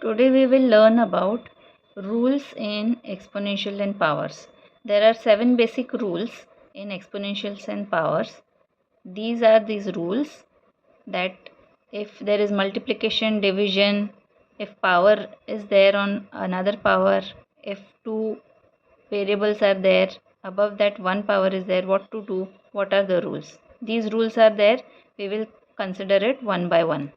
Today we will learn about rules in exponential and powers. There are 7 basic rules in exponentials and powers. These are these rules that if there is multiplication, division, if power is there on another power, if two variables are there, above that one power is there, what to do, what are the rules. These rules are there, we will consider it one by one.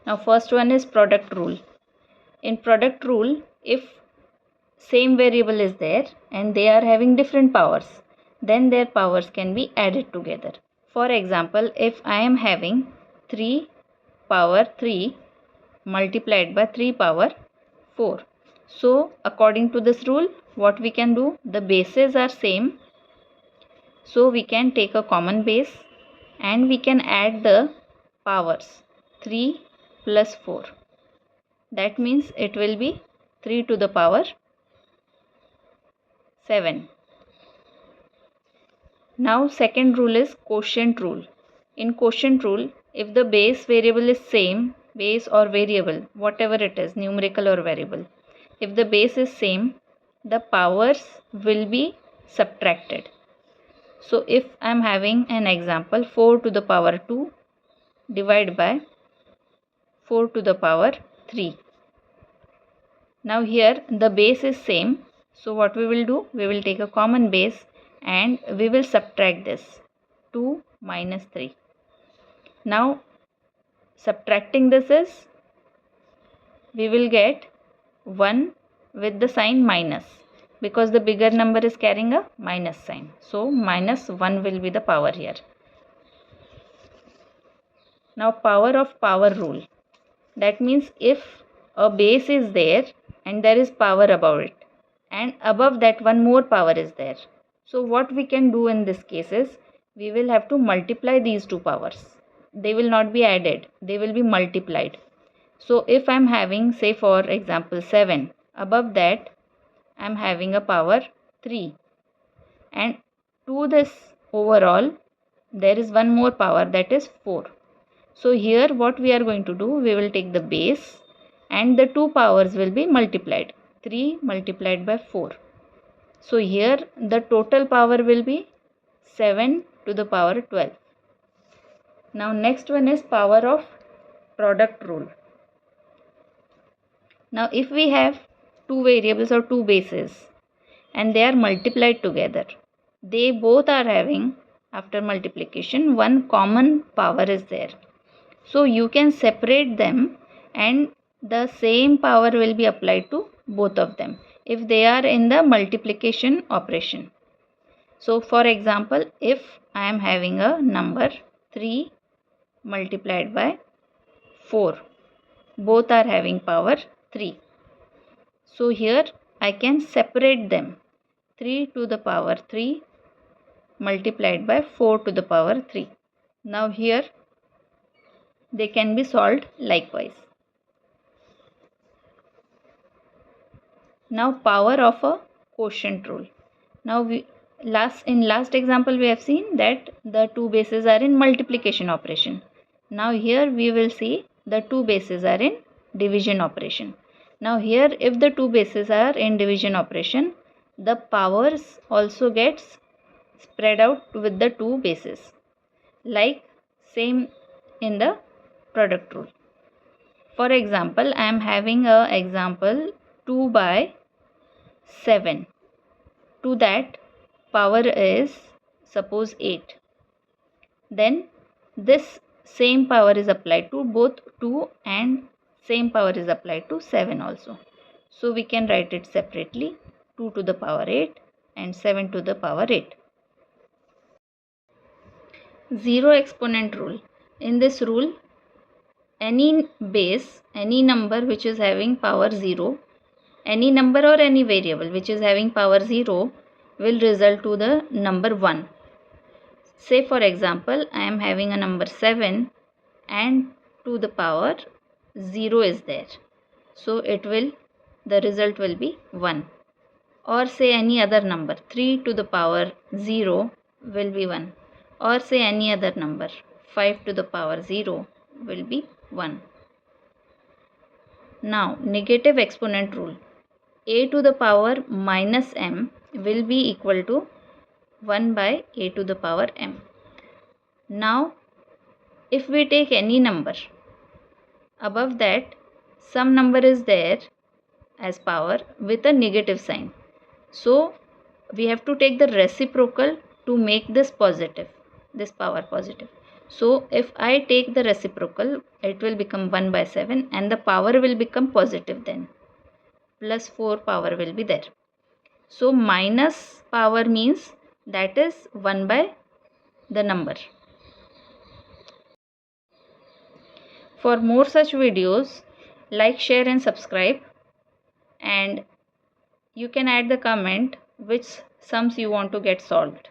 Now first one is product rule. In product rule, if same variable is there and they are having different powers, then their powers can be added together. For example, if I am having 3 power 3 multiplied by 3 power 4. So according to this rule, what we can do, the bases are same. So we can take a common base and we can add the powers 3 plus 4. That means it will be 3 to the power 7. Now second rule is quotient rule. In quotient rule, if the base variable is same, base or variable, whatever it is, numerical or variable, if the base is same, the powers will be subtracted. So if I am having an example 4 to the power 2 divided by 4 to the power 3. Now here the base is same. So what we will do? We will take a common base and we will subtract this 2 minus 3. Now subtracting this is, we will get 1 with the sign minus because the bigger number is carrying a minus sign. So minus 1 will be the power here. Now power of power rule. That means if a base is there and there is power above it and above that one more power is there. So what we can do in this case is, we will have to multiply these two powers. They will not be added, they will be multiplied. So if I am having, say for example 7, above that I am having a power 3 and to this overall there is one more power, that is 4. So here what we are going to do, we will take the base and the two powers will be multiplied, 3 multiplied by 4. So here the total power will be 7 to the power 12. Now next one is power of product rule. Now if we have two variables or two bases and they are multiplied together, they both are having, after multiplication, one common power is there. So you can separate them and the same power will be applied to both of them if they are in the multiplication operation. So for example, if I am having a number 3 multiplied by 4, both are having power 3. So here I can separate them, 3 to the power 3 multiplied by 4 to the power 3. Now here they can be solved likewise. Now power of a quotient rule. Now in last example we have seen that the two bases are in multiplication operation. Now here we will see the two bases are in division operation. Now here if the two bases are in division operation, the powers also gets spread out with the two bases, like same in the product rule. For example, I am having a example 2 by 7. To that power is suppose 8. Then this same power is applied to both 2 and same power is applied to 7 also. So we can write it separately, 2 to the power 8 and 7 to the power 8. Zero exponent rule. In this rule, any base, any number which is having power 0, any number or any variable which is having power 0 will result to the number 1. Say for example, I am having a number 7 and to the power 0 is there. So the result will be 1. Or say any other number, 3 to the power 0 will be 1. Or say any other number, 5 to the power 0 will be 1. Now negative exponent rule. A to the power minus m will be equal to 1 by a to the power m. Now if we take any number, above that some number is there as power with a negative sign. So we have to take the reciprocal to make this positive, this power positive. So if I take the reciprocal, it will become 1 by 7 and the power will become positive then. Plus 4 power will be there. So minus power means that is 1 by the number. For more such videos, like, share and subscribe, and you can add the comment which sums you want to get solved.